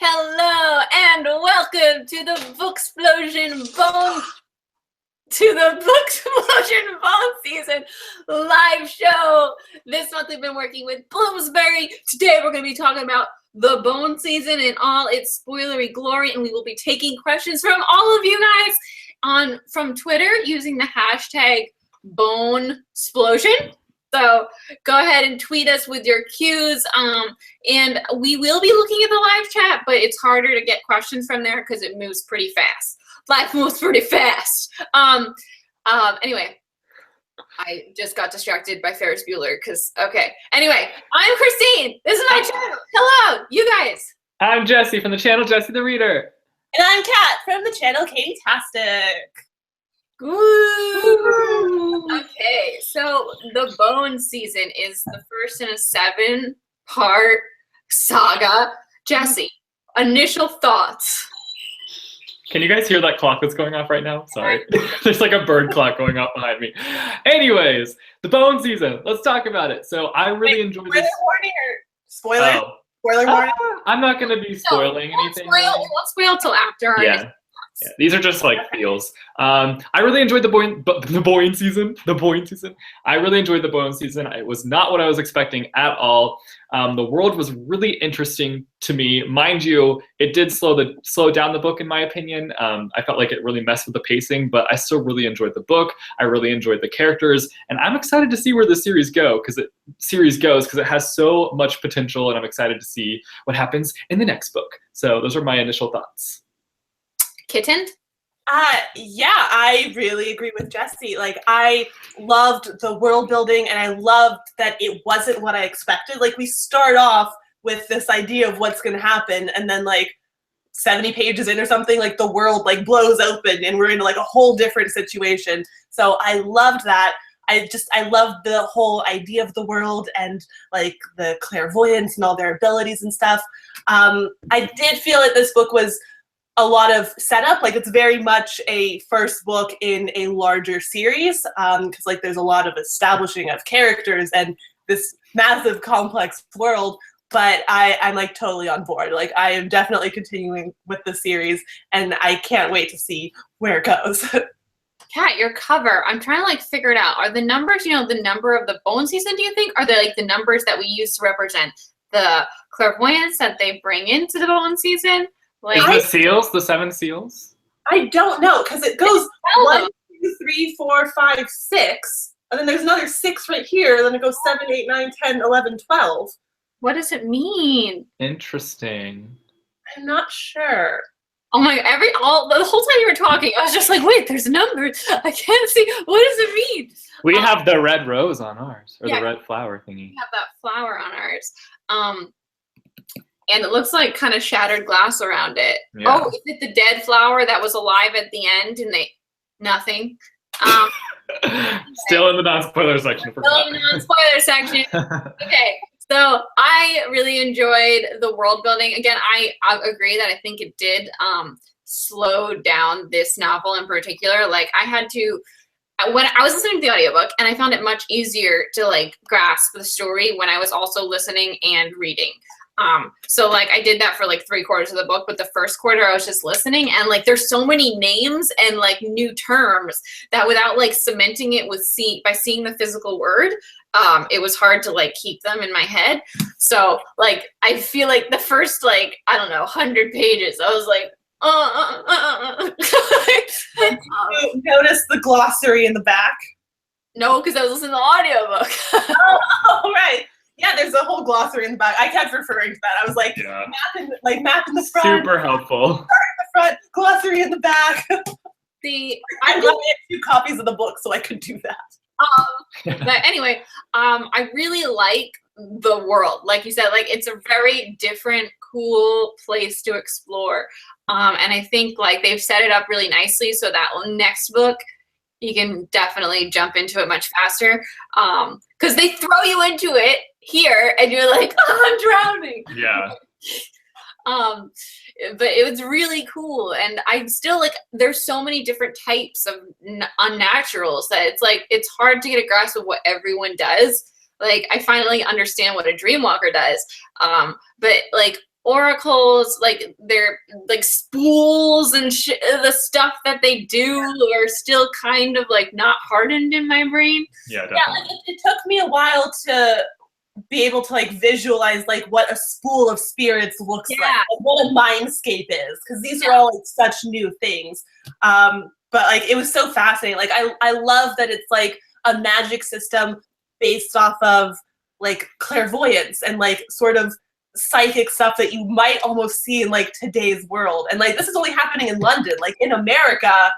Hello and welcome to the Booksplosion Bone Season live show. This month we've been working with Bloomsbury. Today we're going to be talking about the Bone Season in all its spoilery glory, and we will be taking questions from all of you guys from Twitter using the hashtag BoneSplosion. So go ahead and tweet us with your cues, and we will be looking at the live chat, but it's harder to get questions from there because it moves pretty fast. Life moves pretty fast. Anyway, I just got distracted by Ferris Bueller okay. Anyway, I'm Christine. This is my channel. Hello, you guys. I'm Jesse from the channel Jessethereader. And I'm Kat from the channel Katytastic. Ooh. Okay, so the Bone Season is the first in a 7-part saga. Jesse, initial thoughts. Can you guys hear that clock that's going off right now? Sorry. There's like a bird clock going off behind me. Anyways, the Bone Season. Let's talk about it. So I really enjoyed this. Spoiler warning or spoiler? Oh. Spoiler warning? I'm not going to be spoiling anything. We won't spoil till after. Yeah. These are just like feels. I really enjoyed the Bone Season. I really enjoyed the Bone Season. It was not what I was expecting at all. The world was really interesting to me. Mind you, it did slow down the book in my opinion. I felt like it really messed with the pacing, but I still really enjoyed the book. I really enjoyed the characters, and I'm excited to see where the series goes because it has so much potential, and I'm excited to see what happens in the next book. So those are my initial thoughts. Kitten? Yeah, I really agree with Jesse. Like, I loved the world building, and I loved that it wasn't what I expected. Like, we start off with this idea of what's going to happen, and then like 70 pages in or something, like the world like blows open, and we're in like a whole different situation. So I loved that. I loved the whole idea of the world and like the clairvoyance and all their abilities and stuff. I did feel that this book was a lot of setup. Like, it's very much a first book in a larger series, because like there's a lot of establishing of characters and this massive complex world, but I'm like totally on board. Like, I am definitely continuing with the series, and I can't wait to see where it goes. Kat, your cover, I'm trying to like figure it out. Are the numbers, the number of the Bone Season, do you think? Are they like the numbers that we use to represent the clairvoyance that they bring into the Bone Season? Like, is the seals, the 7 seals? I don't know, because it goes 1, 2, 3, 4, 5, 6, and then there's another 6 right here, and then it goes 7, 8, 9, 10, 11, 12. What does it mean? Interesting. I'm not sure. Oh my, the whole time you were talking, I was just like, wait, there's numbers. I can't see. What does it mean? We have the red rose on ours, or yeah, the red flower thingy. We have that flower on ours. And it looks like kind of shattered glass around it. Yeah. Oh, is it the dead flower that was alive at the end and nothing? Still in the non-spoiler section. Still in the non-spoiler section. Okay, so I really enjoyed the world building. Again, I agree that I think it did slow down this novel in particular. Like, I had to, when I was listening to the audiobook, and I found it much easier to like grasp the story when I was also listening and reading. So like I did that for like 3/4 of the book, but the first quarter I was just listening, and like there's so many names and like new terms that without like cementing it with by seeing the physical word, it was hard to like keep them in my head. So like I feel like the first like, I don't know, 100 pages, I was like, You notice the glossary in the back? No, because I was listening to the audiobook. Oh, right. Yeah, there's a whole glossary in the back. I kept referring to that. I was like, yeah. map in the front. Super helpful. Chart in the front, glossary in the back. I'm glad we had 2 copies of the book so I could do that. But anyway, I really like the world. Like you said, like it's a very different, cool place to explore. And I think like they've set it up really nicely so that next book, you can definitely jump into it much faster. Because they throw you into it here and you're like, oh, I'm drowning. Yeah. But it was really cool, and I still like there's so many different types of unnaturals that it's like it's hard to get a grasp of what everyone does. Like I finally understand what a dreamwalker does, but like oracles, like they're like spools and the stuff that they do are still kind of like not hardened in my brain. Yeah, definitely. Yeah, like it took me a while to be able to like visualize like what a spool of spirits looks like what a mindscape is, because these are all like such new things. But like it was so fascinating. Like I love that it's like a magic system based off of like clairvoyance and like sort of psychic stuff that you might almost see in like today's world. And like this is only happening in London. Like in America,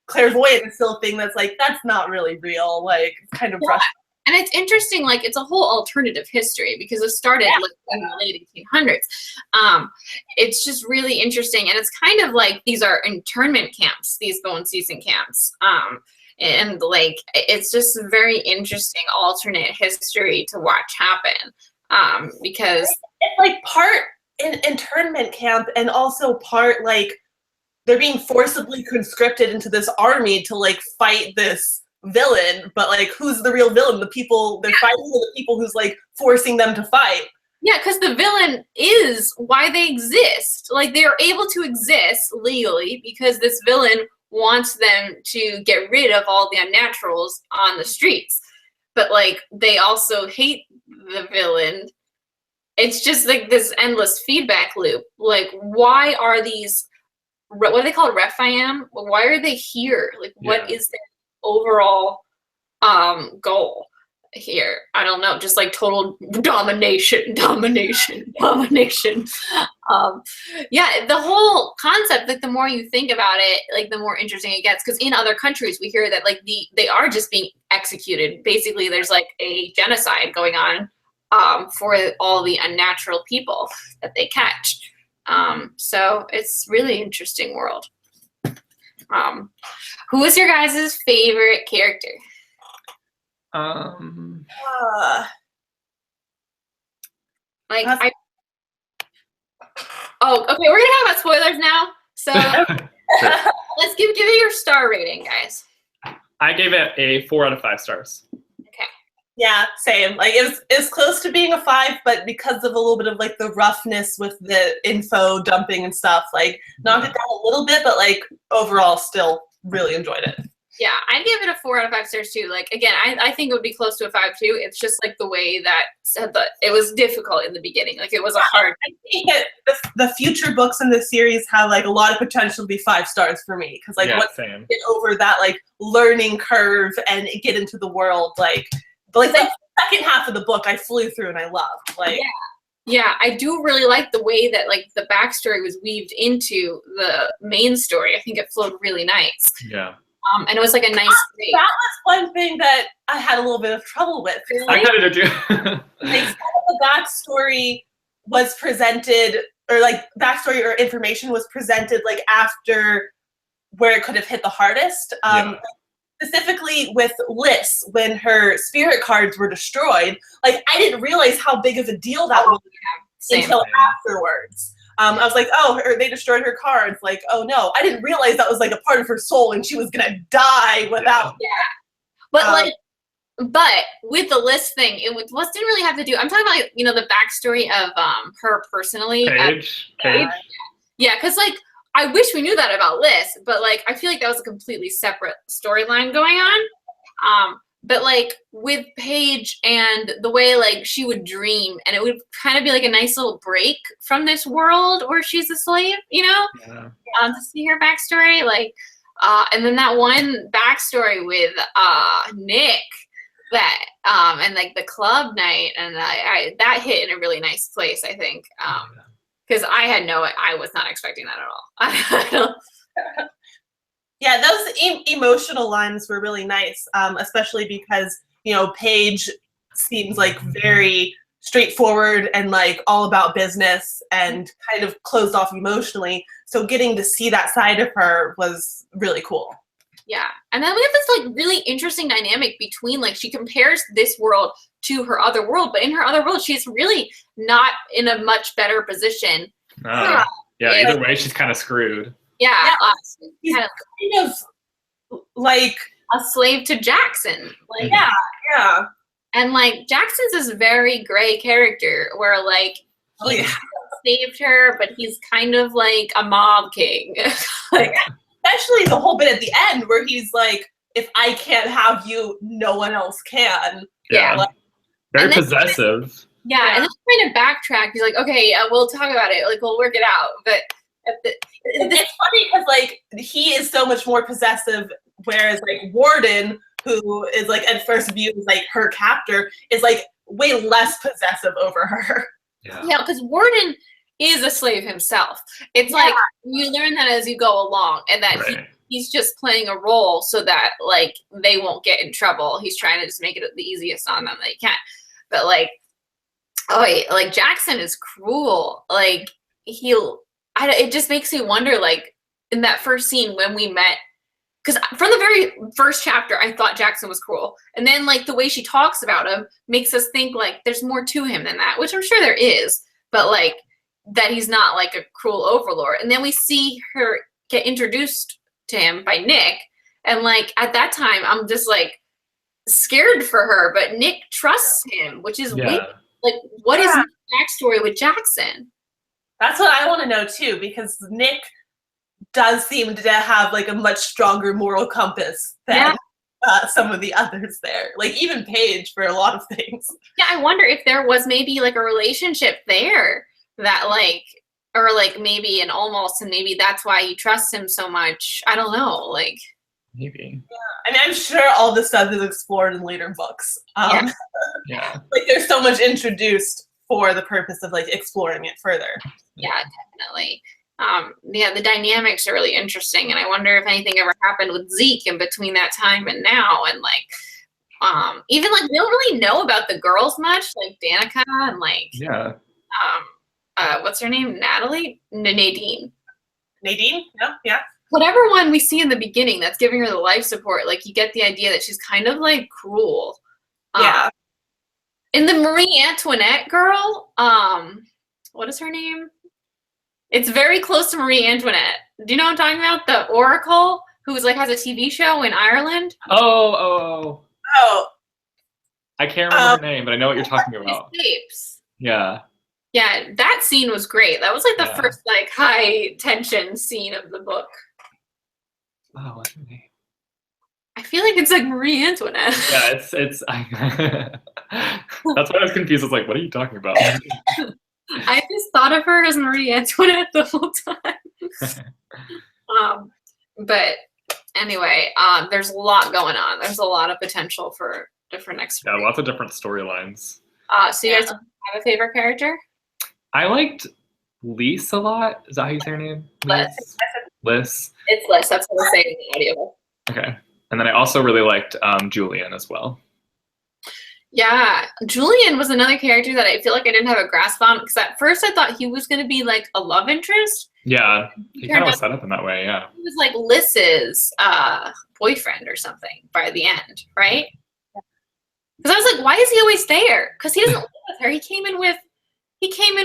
clairvoyant is still a thing that's like that's not really real. Like it's kind of frustrating. And it's interesting, like it's a whole alternative history because it started like in the late 1800s. It's just really interesting, and it's kind of like these are internment camps, these bone season camps. And like it's just a very interesting alternate history to watch happen. Because it's like part internment camp and also part like they're being forcibly conscripted into this army to like fight this villain, but like who's the real villain? The people they're fighting, or the people who's like forcing them to fight? Yeah, because the villain is why they exist. Like they are able to exist legally because this villain wants them to get rid of all the unnaturals on the streets. But like they also hate the villain. It's just like this endless feedback loop. Like why are these, what are they called, Refaim? Why are they here? Like what is their overall goal here? I don't know, just like total domination. Yeah, the whole concept, like the more you think about it, like the more interesting it gets, because in other countries we hear that like they are just being executed. Basically there's like a genocide going on for all the unnatural people that they catch. So it's really interesting world. Who is your guys' favorite character? Like oh, okay, we're gonna talk about spoilers now. So let's give it your star rating, guys. I gave it a 4 out of 5 stars. Okay. Yeah, same. Like it's close to being a 5, but because of a little bit of like the roughness with the info dumping and stuff, like knocked it down a little bit, but like overall still really enjoyed it. Yeah, I'd give it a 4 out of 5 stars too. Like again, I think it would be close to a 5 too. It's just like the way that it was difficult in the beginning. Like it was a hard. I think that the future books in this series have like a lot of potential to be 5 stars for me, because like once you get over that like learning curve and get into the world, like the second half of the book I flew through and I loved. Like yeah, I do really like the way that like the backstory was weaved into the main story. I think it flowed really nice. Yeah. And it was like a nice thing. That was one thing that I had a little bit of trouble with. I kind of did too. Like some of the backstory was presented, or like backstory or information was presented like after where it could have hit the hardest. Specifically with Liz, when her spirit cards were destroyed, like I didn't realize how big of a deal that was until afterwards. I was like, oh, they destroyed her cards. Like, oh no, I didn't realize that was like a part of her soul and she was gonna die without. Yeah, but but with the Liz thing, it didn't really have to do. I'm talking about like, the backstory of her personally. Paige. Yeah, because like I wish we knew that about Liz, but like I feel like that was a completely separate storyline going on. But like with Paige and the way like she would dream, and it would kind of be like a nice little break from this world where she's a slave, to see her backstory, like, and then that one backstory with Nick, that and like the club night, and that hit in a really nice place, I think, because I was not expecting that at all. Yeah, those emotional lines were really nice, especially because, Paige seems like very straightforward and like all about business and kind of closed off emotionally. So getting to see that side of her was really cool. Yeah, and then we have this like really interesting dynamic between like she compares this world to her other world, but in her other world, she's really not in a much better position. Yeah, either way, she's kind of screwed. Yeah, she's kind of like a slave to Jackson. Like, yeah. And like Jackson's this very gray character where like saved her, but he's kind of like a mob king. Like, especially the whole bit at the end where he's like, if I can't have you, no one else can. Yeah. Like, Very possessive. yeah, and then kind of backtrack. He's like, okay, we'll talk about it. Like, we'll work it out. But it's funny because like he is so much more possessive, whereas like Warden, who is like at first viewed as like her captor, is like way less possessive over her. Yeah, because Warden is a slave himself. It's like you learn that as you go along, and that he's just playing a role so that like they won't get in trouble. He's trying to just make it the easiest on them that he can. But like, like Jackson is cruel. Like it just makes me wonder. Like in that first scene when we met, because from the very first chapter, I thought Jackson was cruel, and then like the way she talks about him makes us think like there's more to him than that, which I'm sure there is, but like that he's not like a cruel overlord. And then we see her get introduced to him by Nick, and like at that time I'm just like scared for her, but Nick trusts him, which is weird. Like what is Nick's backstory with Jackson? That's what I want to know too, because Nick does seem to have like a much stronger moral compass than some of the others there, like even Paige for a lot of things. Yeah, I wonder if there was maybe like a relationship there that like, or like maybe an almost, and maybe that's why he trusts him so much. I don't know, like maybe. Yeah, I mean, I'm sure all this stuff is explored in later books. Like there's so much introduced for the purpose of like exploring it further. Yeah, definitely. Yeah, the dynamics are really interesting, and I wonder if anything ever happened with Zeke in between that time and now, and like, even like we don't really know about the girls much, like Danica and like, what's her name, Nadine. Yeah. Whatever one we see in the beginning that's giving her the life support, like you get the idea that she's kind of like cruel. And the Marie Antoinette girl, what is her name? It's very close to Marie Antoinette. Do you know what I'm talking about? The Oracle, who's like has a TV show in Ireland. Oh. I can't remember her name, but I know what you're talking about. Escapes. Yeah. Yeah, that scene was great. That was like the first like high tension scene of the book. Oh, what's her name? I feel like it's like Marie Antoinette. Yeah, it's that's why I was confused. I was like, what are you talking about? I just thought of her as Marie Antoinette the whole time. But anyway, there's a lot going on. There's a lot of potential for different experiences. Yeah, lots of different storylines. So you guys have a favorite character? I liked Lise a lot. Is that how you say her name? Liz. It's Liz. That's what I say in the audiobook. Okay. And then I also really liked Julian as well. Yeah, Julian was another character that I feel like I didn't have a grasp on, because at first I thought he was going to be like a love interest. Yeah, he kind of was set up in that way, yeah. He was like Liz's boyfriend or something by the end, right? Because I was like, why is he always there? Because he doesn't live with her. He came in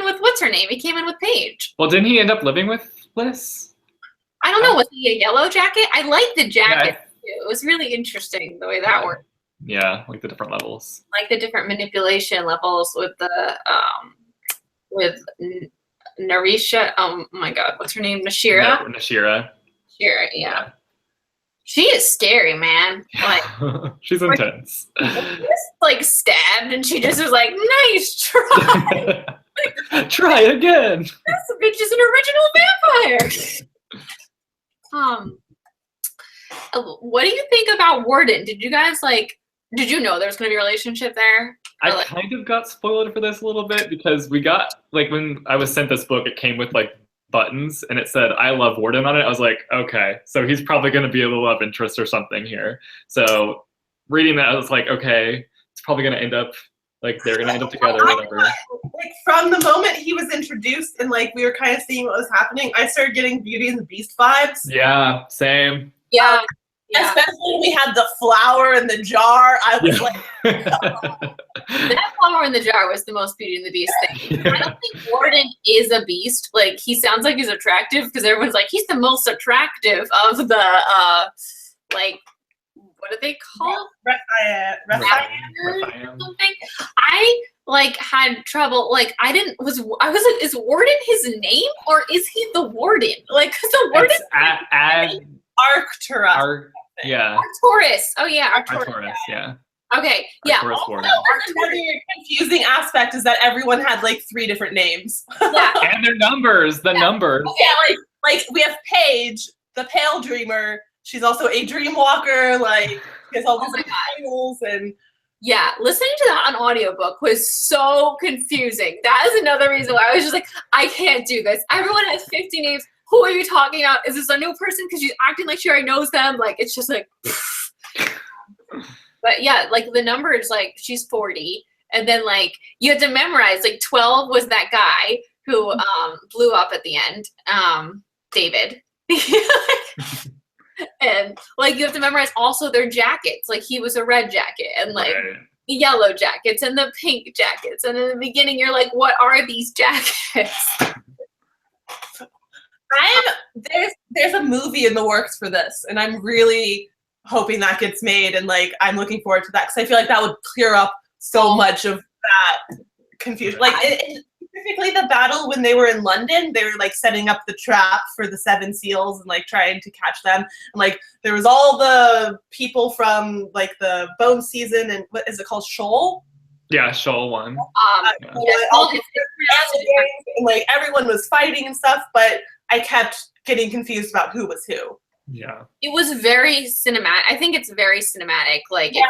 with what's her name? He came in with Paige. Well, didn't he end up living with Liz? I don't know. Was he a yellow jacket? I liked the jacket too. It was really interesting the way that worked. Yeah, like the different levels. Like the different manipulation levels with the with Narisha. Oh my God, what's her name? Nashira. Nashira, yeah. She is scary, man. Like she's intense. Just like stabbed, and she just was like, "Nice try." Try again. This bitch is an original vampire. What do you think about Warden? Did you guys did you know there was going to be a relationship there? I kind of got spoiled for this a little bit, because we got, like, when I was sent this book, it came with, like, buttons, and it said, I love Warden on it. I was like, okay, so he's probably going to be a love interest or something here. So reading that, I was like, okay, it's probably going to end up, like, they're going to end up together or whatever. Like, from the moment he was introduced and, like, we were kind of seeing what was happening, I started getting Beauty and the Beast vibes. Yeah, same. Yeah. Especially when we had the flower in the jar. I was like, that flower in the jar was the most Beauty and the Beast thing. I don't think Warden is a beast. Like, he sounds like he's attractive because everyone's like, he's the most attractive of the, like, what do they call Refaim. something? I like had trouble. Like I was like, is Warden his name or is he the warden? Like, cause the warden Arcturus. Yeah. Arcturus. Oh yeah, Arcturus. Arcturus, yeah. Okay, yeah. Arcturus Also, warden. Another confusing aspect is that everyone had like 3 different names. Yeah. And their numbers, the numbers. Yeah, like we have Paige, the Pale Dreamer. She's also a Dreamwalker. Like, she has all these like titles and. Yeah, listening to that on audiobook was so confusing. That is another reason why I was just like, I can't do this. Everyone has 50 names. Who are you talking about? Is this a new person? Because she's acting like she already knows them. Like, it's just like. But yeah, like the numbers, like she's 40. And then like you had to memorize, like 12 was that guy who blew up at the end, David. And like you have to memorize also their jackets. Like he was a red jacket and like yellow jackets and the pink jackets. And in the beginning you're like, what are these jackets? There's a movie in the works for this, and I'm really hoping that gets made, and like I'm looking forward to that because I feel like that would clear up so much of that confusion. Like specifically the battle when they were in London, they were like setting up the trap for the 7 seals and like trying to catch them. And like there was all the people from like the Bone season and what is it called, Shoal? Yeah, Shoal one. And, like everyone was fighting and stuff, but I kept getting confused about who was who. Yeah. It was very cinematic. I think it's very cinematic. Like if you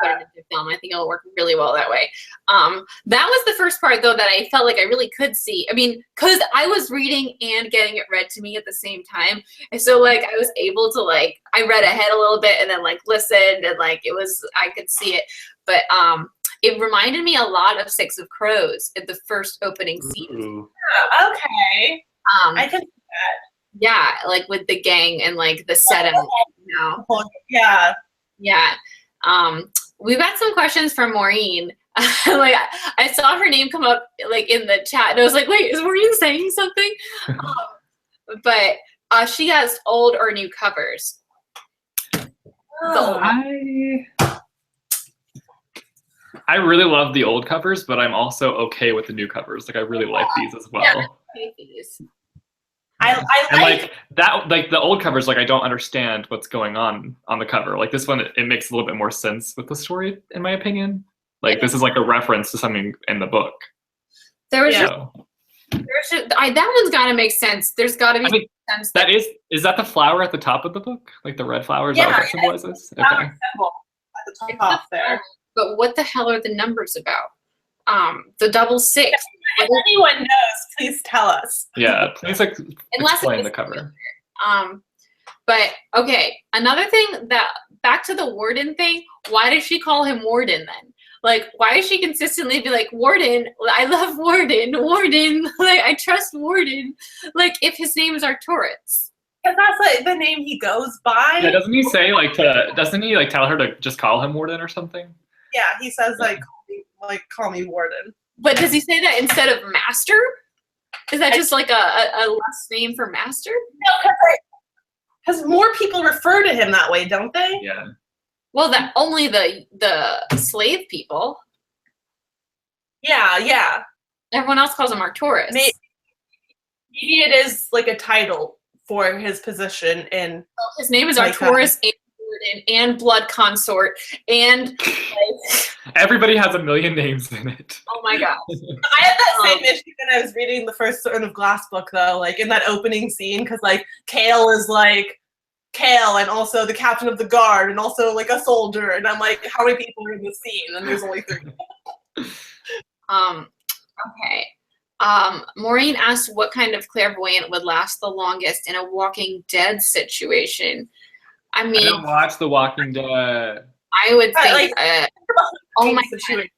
put it into film, I think it'll work really well that way. That was the first part though that I felt like I really could see. I mean, cause I was reading and getting it read to me at the same time. And so like I was able to like, I read ahead a little bit and then like listened and like I could see it. But it reminded me a lot of Six of Crows at the first opening scene. Okay. I can see that. Yeah, like with the gang and like the setup. You know? Yeah. Yeah. We've got some questions from Maureen. Like I saw her name come up like in the chat and I was like, wait, is Maureen saying something? But she has old or new covers. I really love the old covers, but I'm also okay with the new covers. Like I really like these as well. Yeah, I hate these. I like that, like the old covers, like I don't understand what's going on the cover. Like this one, it makes a little bit more sense with the story, in my opinion. Like this is like a reference to something in the book. That one's got to make sense. There's got to be sense. Is that the flower at the top of the book? Like the red flower? Is that what that symbolizes? Okay. Symbol at the top there. But what the hell are the numbers about? The 666. If anyone knows, please tell us. Yeah, please explain the cover. But okay, another thing back to the warden thing. Why does she call him warden then? Like, why does she consistently be like, warden, I love warden, warden, like I trust warden, like if his name is Arcturus? Because that's like the name he goes by. Yeah, doesn't he tell her to just call him warden or something? Yeah, he says call me warden. But does he say that instead of master? Is that just like a last name for master? No, because more people refer to him that way, don't they? Yeah. Well, that only the slave people. Yeah. Everyone else calls him Arcturus. Maybe it is like a title for his position in. Well, his name is Arcturus and blood consort and everybody has a million names in it. Oh my god. I had that same issue when I was reading the first Throne of Glass book though, like in that opening scene, because like Kale is like Kale and also the captain of the guard and also like a soldier, and I'm like, how many people are in this scene? And there's only 3. Okay. Maureen asked what kind of clairvoyant would last the longest in a Walking Dead situation. I mean, I don't watch The Walking Dead. I would think, oh my god.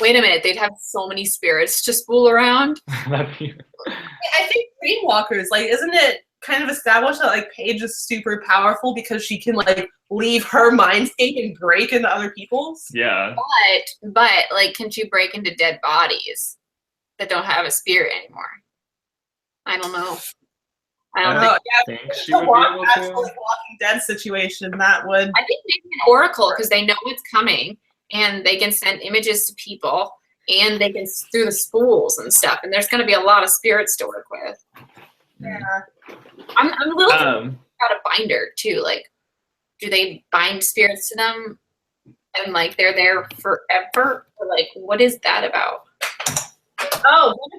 Wait a minute, they'd have so many spirits to spool around. I think Dreamwalkers, like, isn't it kind of established that like Paige is super powerful because she can like leave her mindscape and break into other people's? Yeah. But like, can she break into dead bodies that don't have a spirit anymore? I don't know. I don't Oh, think. think she would be able Actually, to. Walking Dead situation, that would. I think maybe an oracle because they know it's coming and they can send images to people and they can through the spools and stuff. And there's going to be a lot of spirits to work with. Yeah. I'm a little about a binder too. Like, do they bind spirits to them and like they're there forever? Or like, what is that about? Oh, what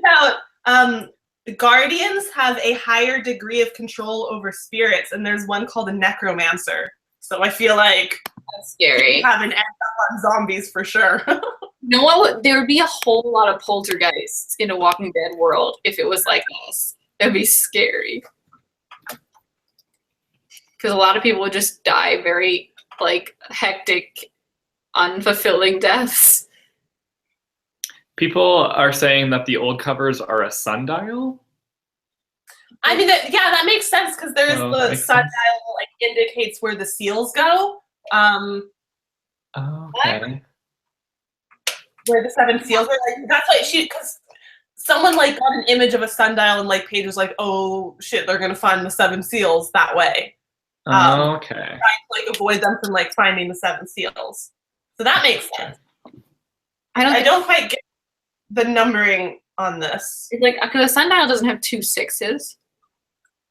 about guardians have a higher degree of control over spirits, and there's one called a necromancer. So I feel like That's scary. you have an end up on zombies for sure. You know what? There would be a whole lot of poltergeists in a Walking Dead world if it was like this. That'd be scary. Because a lot of people would just die very like hectic, unfulfilling deaths. People are saying that the old covers are a sundial. I mean, that makes sense because there's Oh, the makes sundial sense. like indicates where the seals go. Okay. Where the 7 seals are. Like, that's why because someone like got an image of a sundial and like Paige was like, oh shit, they're gonna find the 7 seals that way. Okay. Trying to like avoid them from like finding the 7 seals. So that makes sense. I don't quite get the numbering on this. It's like, because a sundial doesn't have 2 6s,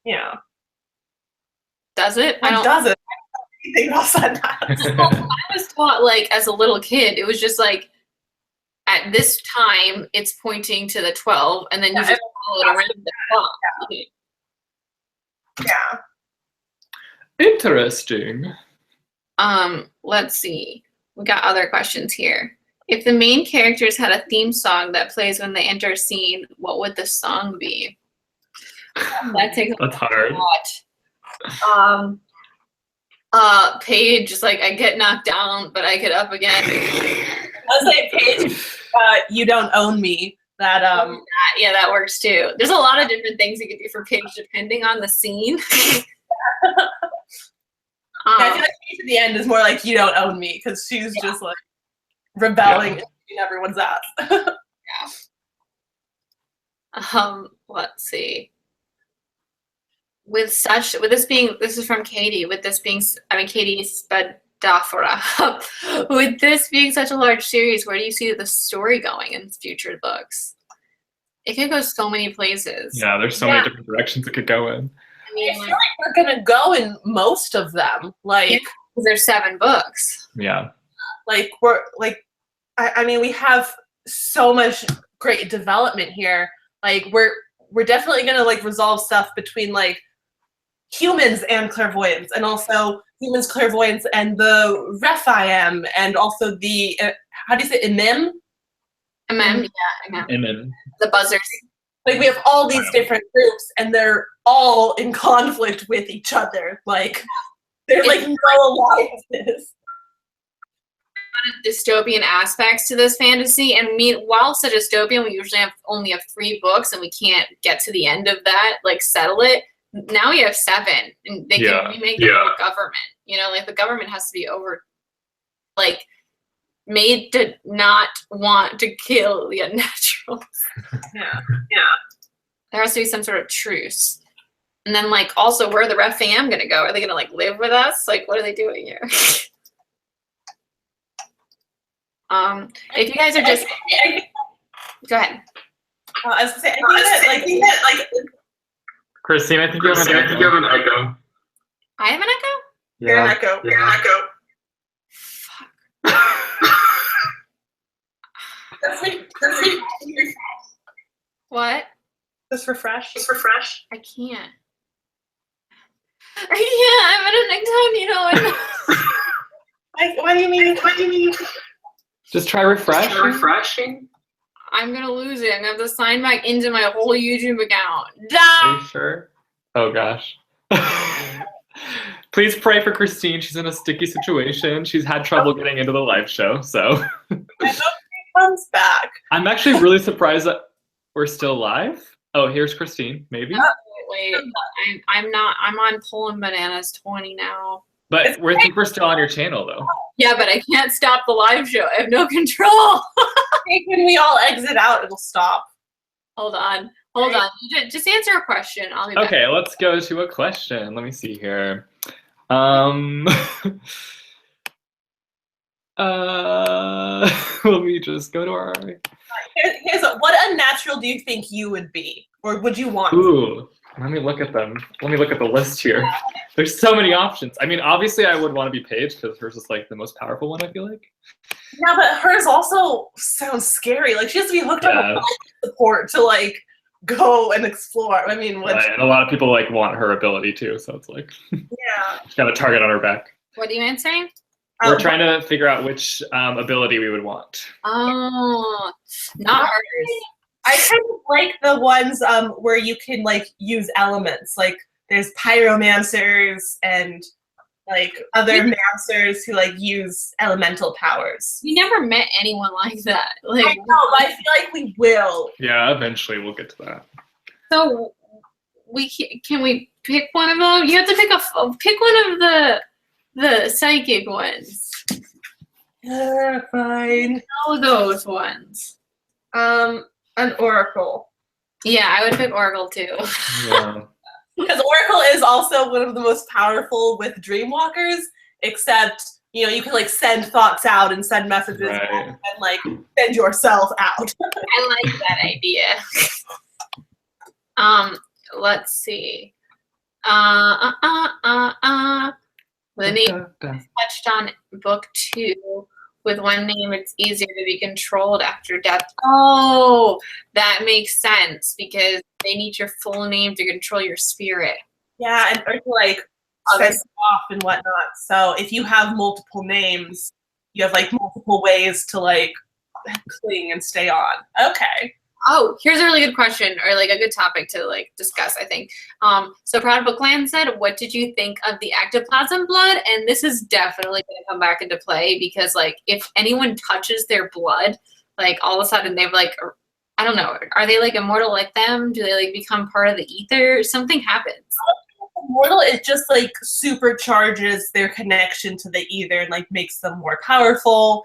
Yeah. does it? I It don't. doesn't. I don't know anything about sundials. Well, I was taught like as a little kid, it was just like at this time it's pointing to the 12, and then you just follow it around the clock. Yeah. Interesting. Let's see. We got other questions here. If the main characters had a theme song that plays when they enter a scene, what would the song be? That takes That's hard. a lot. Paige is like, I get knocked down, but I get up again. I'll say Paige, you don't own me. That Yeah, that works too. There's a lot of different things you could do for Paige depending on the scene. I feel like Paige at the end is more like you don't own me because she's just like rebelling and beating everyone's ass. Let's see. This is from Katie. Katie Spadafora. With this being such a large series, where do you see the story going in future books? It could go so many places. Yeah, there's so many different directions it could go in. I mean, I feel like we're gonna go in most of them. Like, because there's 7 books. Yeah. like we're like, I mean, we have so much great development here. Like, we're definitely gonna like resolve stuff between like humans and clairvoyants, and also humans, clairvoyants, and the Refaim, and also the how do you say imim? Yeah. Amen. The buzzers. Like, we have all these different groups, and they're all in conflict with each other. Like, there's like no alliances. Dystopian aspects to this fantasy, and while it's a dystopian, we usually only have 3 books, and we can't get to the end of that, like settle it. Now we have 7, and they can remake the whole government. You know, like the government has to be made to not want to kill the unnaturals. Yeah. There has to be some sort of truce. And then like also, where are the Refaim gonna go? Are they gonna like live with us? Like, what are they doing here? If you guys are just go ahead. I was gonna say, I think that Christine, I think you have an echo. I have an echo? you're an echo. You're an echo. What? Just refresh. I can't. I'm at a neck you know. What do you mean? Just try refreshing. I'm gonna lose it. I'm gonna have to sign back into my whole YouTube account. Are you sure? Oh gosh. Please pray for Christine. She's in a sticky situation. She's had trouble getting into the live show, so. I hope she comes back. I'm actually really surprised that we're still live. Oh, here's Christine, maybe. Wait. I'm not. I'm on Poland Bananas 20 now. But I think we're still on your channel, though. Yeah, but I can't stop the live show. I have no control. When we all exit out, it'll stop. Hold on. Hold on. Just answer a question. I'll be back. Okay, let's go to a question. Let me see here. Let me just go to our. What unnatural do you think you would be, or would you want? Ooh, let me look at them. Let me look at the list here. There's so many options. I mean, obviously, I would want to be Paige because hers is like the most powerful one. I feel like. Yeah, but hers also sounds scary. Like she has to be hooked up with support to like go and explore. I mean, right. And a lot of people like want her ability too, so it's like. Yeah. She's got a target on her back. What are you answering? We're trying to figure out which ability we would want. Oh, not hers. I kind of like the ones where you can like use elements. Like there's pyromancers and like other mancers who like use elemental powers. We never met anyone like that. Like, I know, but I feel like we will. Yeah, eventually we'll get to that. So can we pick one of them? You have to pick one of the psychic ones. Fine. Know those ones. An oracle. Yeah, I would pick Oracle too. Yeah. Because Oracle is also one of the most powerful with Dreamwalkers, except, you know, you can like send thoughts out and send messages Right. and like send yourself out. I like that idea. Let's see. Lenny touched on book 2. With one name, it's easier to be controlled after death. Oh, that makes sense because they need your full name to control your spirit. Yeah, and or to like send off and whatnot. So if you have multiple names, you have like multiple ways to like cling and stay on. Okay. Oh, here's a really good question, or like a good topic to like discuss, I think. So Proud Bookland said, what did you think of the ectoplasm blood? And this is definitely going to come back into play because like if anyone touches their blood, like all of a sudden they've like, I don't know, are they like immortal like them? Do they like become part of the ether? Something happens. Immortal, it just like supercharges their connection to the ether and like makes them more powerful.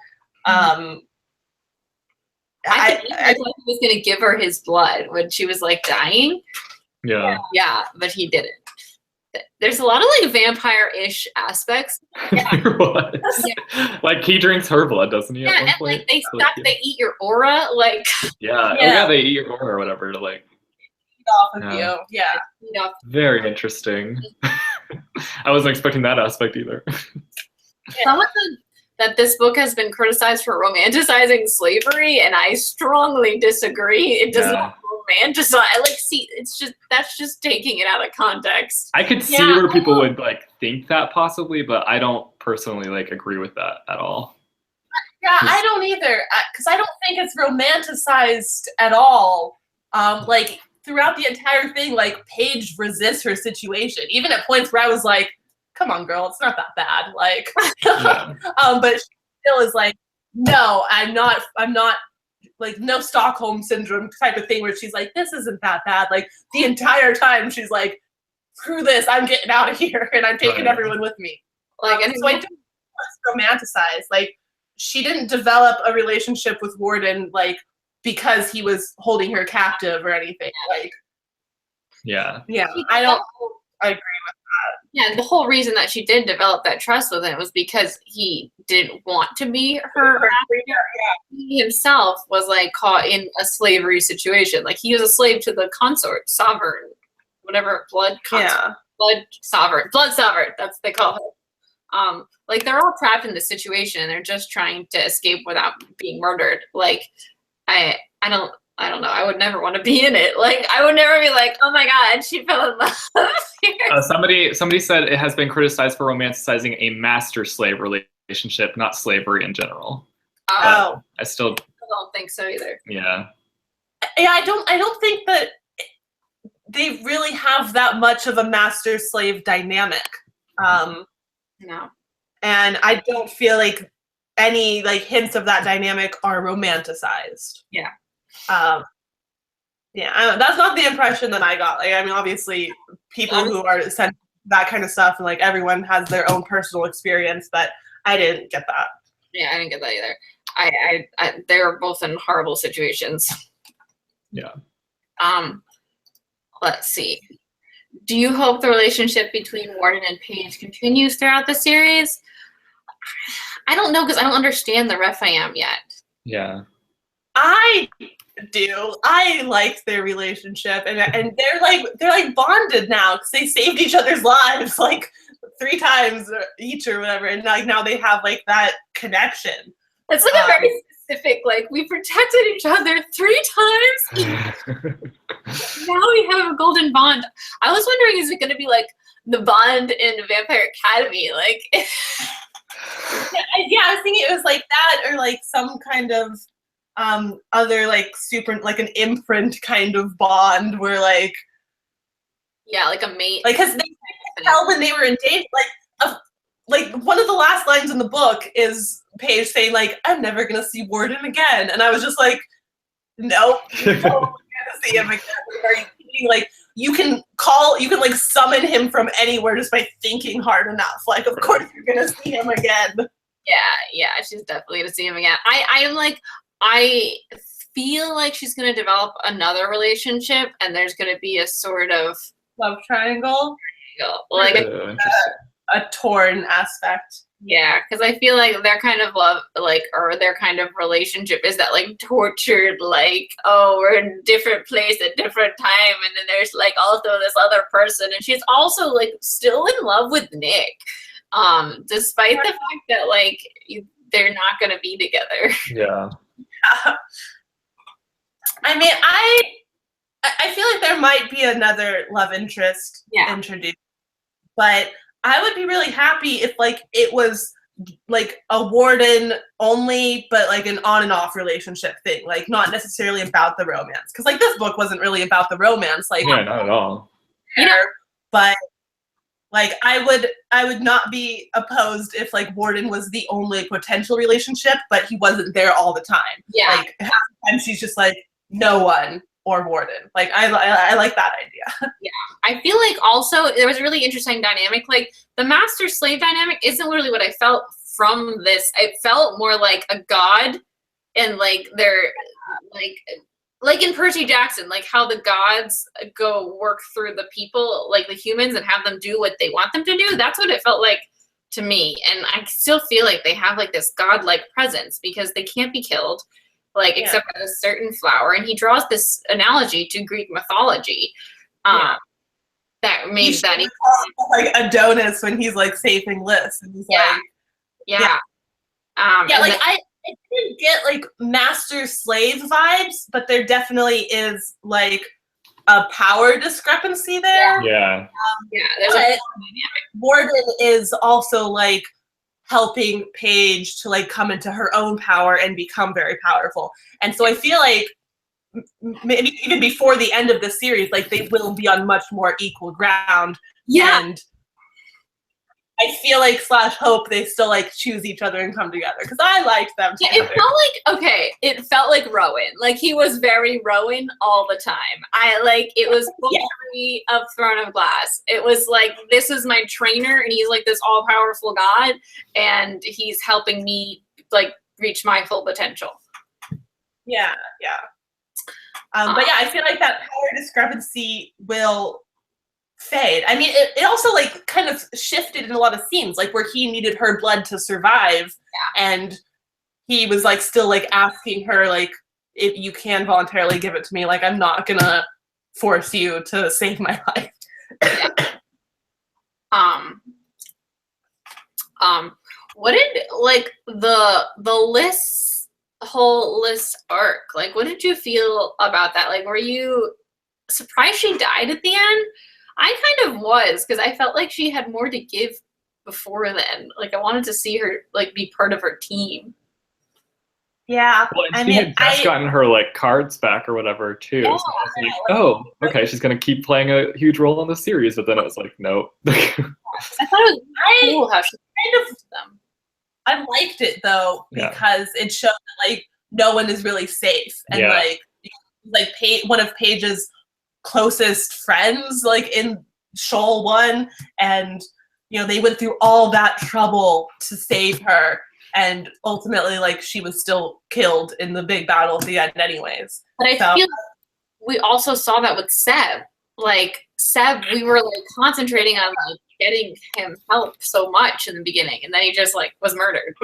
I thought he was going to give her his blood when she was like dying. Yeah. Yeah, but he didn't. There's a lot of like vampire-ish aspects. There was. Yeah. Like he drinks her blood, doesn't he? Yeah, and like they eat your aura, like. Yeah. Oh yeah, they eat your aura or whatever to like. Off of you. Yeah. Very interesting. I wasn't expecting that aspect either. Someone said that this book has been criticized for romanticizing slavery, and I strongly disagree. It does not romanticize. I like see. It's just that's just taking it out of context. I could see where people would like think that possibly, but I don't personally like agree with that at all. Yeah, I don't either, because I don't think it's romanticized at all. Like throughout the entire thing, like Paige resists her situation, even at points where I was like, come on, girl, it's not that bad. Like, but she still is like, no, I'm not, like, no Stockholm syndrome type of thing where she's like, this isn't that bad. Like, the entire time she's like, screw this, I'm getting out of here, and I'm taking everyone with me. Like, and so I don't romanticize. Like, she didn't develop a relationship with Warden, like, because he was holding her captive or anything. Like, I agree with that. Yeah, the whole reason that she did develop that trust with him was because he didn't want to be her. He himself was like caught in a slavery situation. Like he was a slave to the consort, sovereign, whatever, blood sovereign, that's they call her. Like they're all trapped in this situation. They're just trying to escape without being murdered. Like I don't know. I would never want to be in it. Like, I would never be like, oh my God, she fell in love. Somebody said it has been criticized for romanticizing a master-slave relationship, not slavery in general. Oh. I still don't think so either. Yeah. Yeah, I don't think that they really have that much of a master-slave dynamic. No. And I don't feel like any like hints of that dynamic are romanticized. Yeah. That's not the impression that I got. Like, I mean, obviously, people who are sent that kind of stuff, and like everyone has their own personal experience, but I didn't get that. Yeah, I didn't get that either. They were both in horrible situations. Yeah. Let's see. Do you hope the relationship between Warden and Paige continues throughout the series? I don't know, because I don't understand the Refaim yet. Yeah. I do. I liked their relationship, and they're like bonded now because they saved each other's lives like 3 times each or whatever, and like now they have like that connection. It's like a very specific, like, we protected each other 3 times. Now we have a golden bond. I was wondering, is it going to be like the bond in Vampire Academy? Like, yeah, I was thinking it was like that, or like some kind of other like super, like an imprint kind of bond where like, yeah, like a mate. like, because they could tell when they were in date, like one of the last lines in the book is Paige saying like, I'm never gonna see Warden again, and I was just like, nope, you're never gonna see him again. Are you kidding? Like, you can like summon him from anywhere just by thinking hard enough. Like, of course you're gonna see him again. Yeah, she's definitely gonna see him again. I feel like she's gonna develop another relationship, and there's gonna be a sort of Love triangle, like a torn aspect. yeah, because I feel like their kind of love, like, or their kind of relationship is that like tortured, like, oh, we're in a different place at different time, and then there's like also this other person, and she's also like still in love with Nick, despite the fact that like they're not gonna be together. Yeah. I mean, I feel like there might be another love interest introduced, but I would be really happy if like it was like a Warden only, but like an on and off relationship thing, like not necessarily about the romance. Because like this book wasn't really about the romance, like Yeah, not at all. But like I would not be opposed if like Warden was the only potential relationship, but he wasn't there all the time. Yeah. Like half the time she's just like no one or Warden. Like I like that idea. Yeah. I feel like also there was a really interesting dynamic. Like the master slave dynamic isn't really what I felt from this. It felt more like a god, and like they're like in Percy Jackson, like how the gods go work through the people, like the humans, and have them do what they want them to do. That's what it felt like to me. And I still feel like they have like this godlike presence because they can't be killed, like except for a certain flower. And he draws this analogy to Greek mythology. That made that like Adonis when he's like saving Lys, and he's like I didn't get like master slave vibes, but there definitely is like a power discrepancy there. Yeah. There's a Warden is also like helping Paige to like come into her own power and become very powerful. And so I feel like maybe even before the end of the series, like they will be on much more equal ground. Yeah. And I feel like / hope they still like choose each other and come together because I liked them together. Yeah, it felt like, okay, it felt like Rowan. Like he was very Rowan all the time. It was book 3 of Throne of Glass. It was like, this is my trainer and he's like this all powerful god and he's helping me like reach my full potential. Yeah. But yeah, I feel like that power discrepancy will fade. I mean, it also like kind of shifted in a lot of scenes, like where he needed her blood to survive, and he was like still like asking her like, if you can voluntarily give it to me, like I'm not gonna force you to save my life. What did like the whole Lys arc, like what did you feel about that? Like were you surprised she died at the end? I kind of was, because I felt like she had more to give before then. Like I wanted to see her like be part of her team. Yeah, well, and she had just gotten her like cards back or whatever too. Yeah, so I was like, oh, okay, she's gonna keep playing a huge role in the series. But then it was like, no. I thought it was cool how she kind of them. I liked it though because it showed that like no one is really safe, and like one of Paige's closest friends like in Shoal 1, and you know they went through all that trouble to save her, and ultimately like she was still killed in the big battle at the end anyways. But I feel we also saw that with Seb. Like Seb, we were like concentrating on like getting him help so much in the beginning, and then he just like was murdered.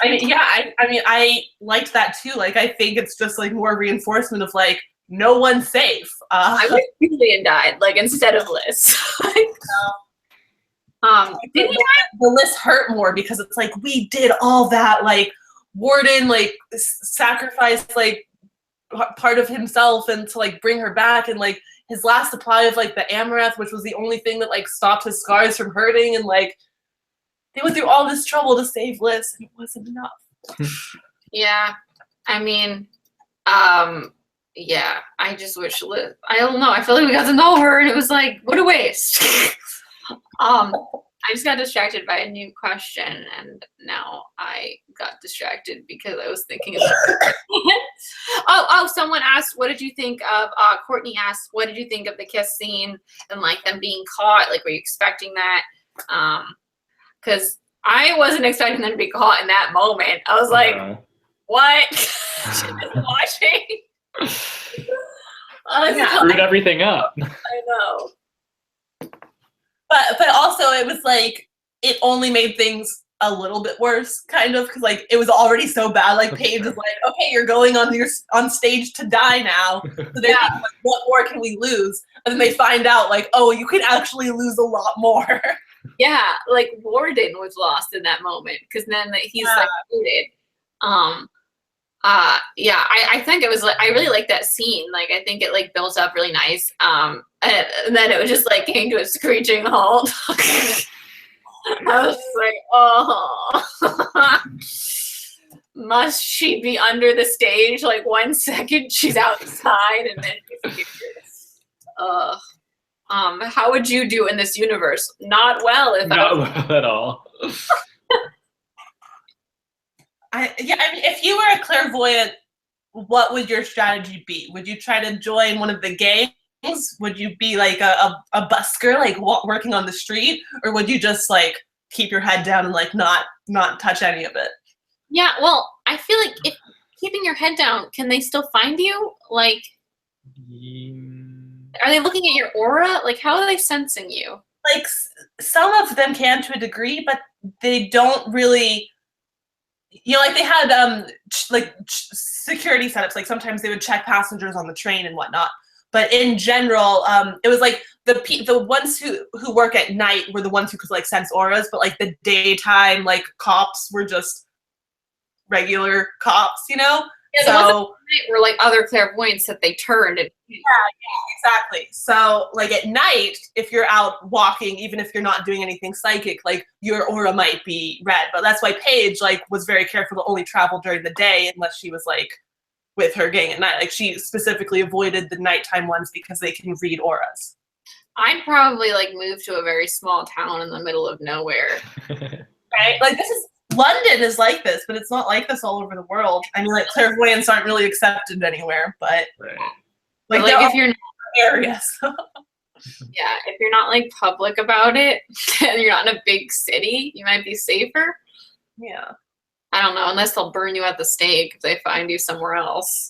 I mean, yeah, I mean, I liked that too. Like, I think it's just like more reinforcement of like no one's safe. I wish Julian died, like instead of Liz. The list hurt more because it's like we did all that. Like Warden, like sacrificed like part of himself and to like bring her back, and like his last supply of like the Amaranth, which was the only thing that like stopped his scars from hurting, and like they went through all this trouble to save Liz, and it wasn't enough. Yeah, I mean, yeah, I just wish Liz. I don't know. I feel like we got to know her, and it was like, what a waste. I just got distracted by a new question, and now I got distracted because I was thinking of someone asked, what did you think of, Courtney asked, what did you think of the kiss scene and like them being caught? Like, were you expecting that? Because I wasn't expecting them to be caught in that moment. I was like, what? Just watching. Screwed everything up. I know. But also it was like it only made things a little bit worse, kind of, because like it was already so bad. Like Paige is like, okay, you're going on stage to die now. So they're like, what more can we lose? And then they find out like, oh, you could actually lose a lot more. Yeah, like Warden was lost in that moment because then he's like voted. Yeah, I think it was like I really like that scene. Like I think it like built up really nice. And then it was just like came to a screeching halt. I was like, oh, must she be under the stage? Like 1 second she's outside and then she's how would you do in this universe? Not well, if not well at all. I mean, if you were a clairvoyant, what would your strategy be? Would you try to join one of the gangs? Would you be like a busker, like working on the street, or would you just like keep your head down and like not touch any of it? Yeah, well, I feel like if keeping your head down, can they still find you? Like, are they looking at your aura? Like, how are they sensing you? Like, some of them can to a degree, but they don't really. You know, like they had security setups. Like sometimes they would check passengers on the train and whatnot. But in general, it was like the ones who work at night were the ones who could like sense auras. But like the daytime like cops were just regular cops, you know. Yeah, the ones at night were like other clairvoyants that they turned. And yeah, exactly. So like at night, if you're out walking, even if you're not doing anything psychic, like your aura might be red. But that's why Paige like was very careful to only travel during the day unless she was like with her gang at night. Like she specifically avoided the nighttime ones because they can read auras. I'd probably like move to a very small town in the middle of nowhere. Right? Like London is like this, but it's not like this all over the world. I mean, like clairvoyants aren't really accepted anywhere, but like if you're not areas. Yeah, if you're not like public about it and you're not in a big city, you might be safer. Yeah. I don't know, unless they'll burn you at the stake if they find you somewhere else.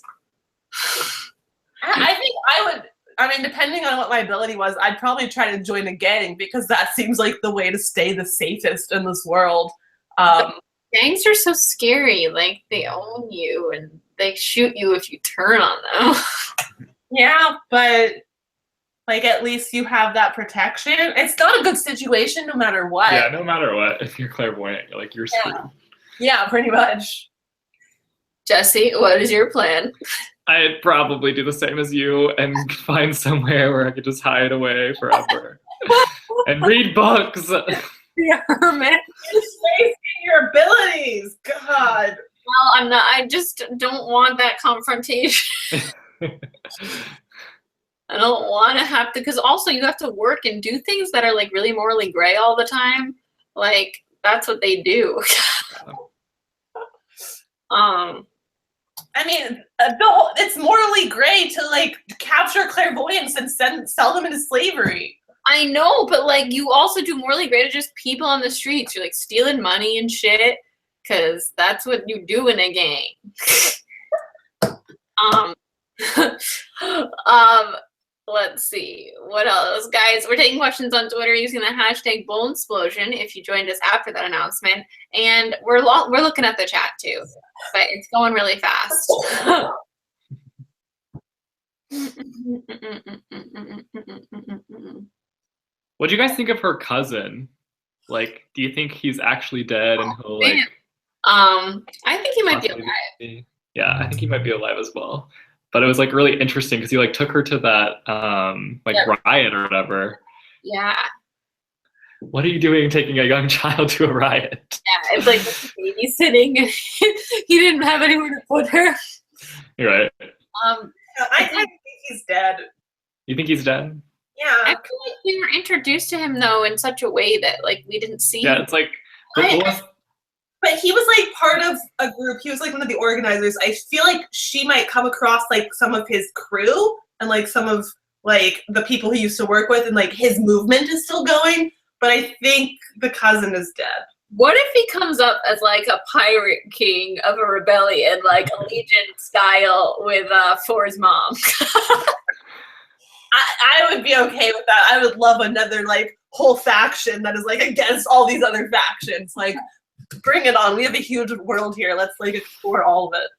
I think I would. I mean, depending on what my ability was, I'd probably try to join a gang because that seems like the way to stay the safest in this world. Gangs are so scary. Like they own you and they shoot you if you turn on them. Yeah, but like at least you have that protection. It's not a good situation no matter what. Yeah, no matter what. If you're clairvoyant, you're screwed. Yeah, pretty much. Jesse, what is your plan? I'd probably do the same as you and find somewhere where I could just hide away forever and read books. Yeah, man. Just wasting your abilities. God. Well, I'm not. I just don't want that confrontation. I don't want to have to, because also you have to work and do things that are like really morally gray all the time. Like that's what they do. I mean, it's morally gray to like capture clairvoyants and sell them into slavery. I know, but like you also do morally gray to just people on the streets. You're like stealing money and shit, because that's what you do in a gang. Let's see. What else? Guys, we're taking questions on Twitter using the hashtag Booksplosion if you joined us after that announcement. And we're looking at the chat too, but it's going really fast. What do you guys think of her cousin? Like, do you think he's actually dead and he'll like? I think he might be alive. Yeah, I think he might be alive as well. But it was like really interesting because he like took her to that riot or whatever. Yeah. What are you doing taking a young child to a riot? Yeah, it's like babysitting and he didn't have anywhere to put her. You're right. I think he's dead. You think he's dead? Yeah. I feel like we were introduced to him though in such a way that like we didn't see him. It's like but he was like part of a group. He was like one of the organizers. I feel like she might come across like some of his crew and like some of like the people he used to work with, and like his movement is still going. But I think the cousin is dead. What if he comes up as like a pirate king of a rebellion, like Allegiant style with for his mom? I would be okay with that. I would love another like whole faction that is like against all these other factions. Like, bring it on. We have a huge world here. Let's like explore all of it.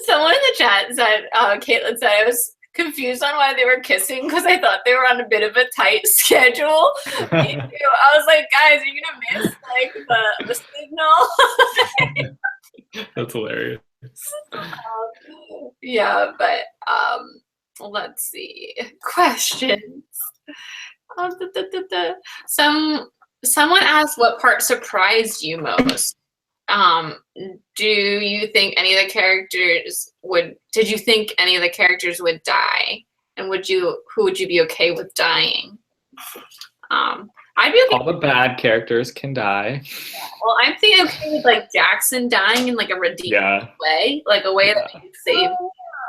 Someone in the chat said, Caitlin said, I was confused on why they were kissing because I thought they were on a bit of a tight schedule. I was like, guys, are you gonna miss like the signal? That's hilarious. Yeah, but let's see. Questions. Someone asked what part surprised you most. Do you think any of the characters did you think any of the characters would die? And who would you be okay with dying? I'd be okay. All the bad characters can die. Well, I'm thinking okay with like Jackson dying in like a redeemable way, like a way that he saved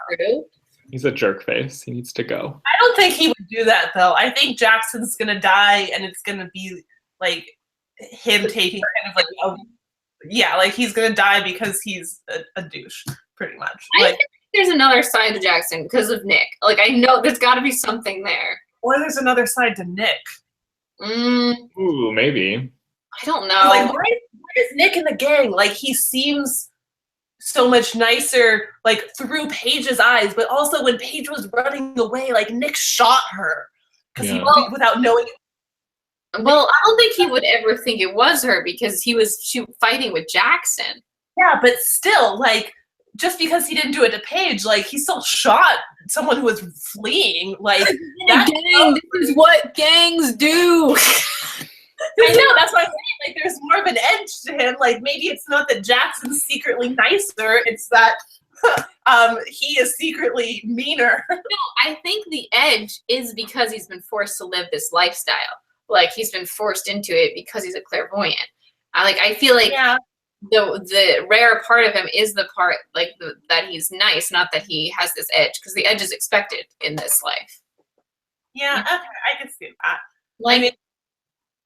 crew. He's a jerk face. He needs to go. I don't think he would do that though. I think Jackson's gonna die, and it's gonna be like him taking kind of like like he's gonna die because he's a douche, pretty much. I like, think there's another side to Jackson because of Nick. Like I know there's got to be something there. Or there's another side to Nick. Ooh, maybe. I don't know. Like why is Nick in the gang? Like he seems so much nicer, like through Paige's eyes, but also when Paige was running away, like Nick shot her because he without knowing. Well, I don't think he would ever think it was her because he was fighting with Jackson. Yeah, but still, like, just because he didn't do it to Paige, like, he still shot someone who was fleeing. Like, this is what gangs do. I know, that's why I'm saying, like, there's more of an edge to him. Like, maybe it's not that Jackson's secretly nicer, it's that he is secretly meaner. No, I think the edge is because he's been forced to live this lifestyle. Like he's been forced into it because he's a clairvoyant. I feel like the rare part of him is the part like that he's nice, not that he has this edge, because the edge is expected in this life. Yeah, okay, I can see that. Like I mean,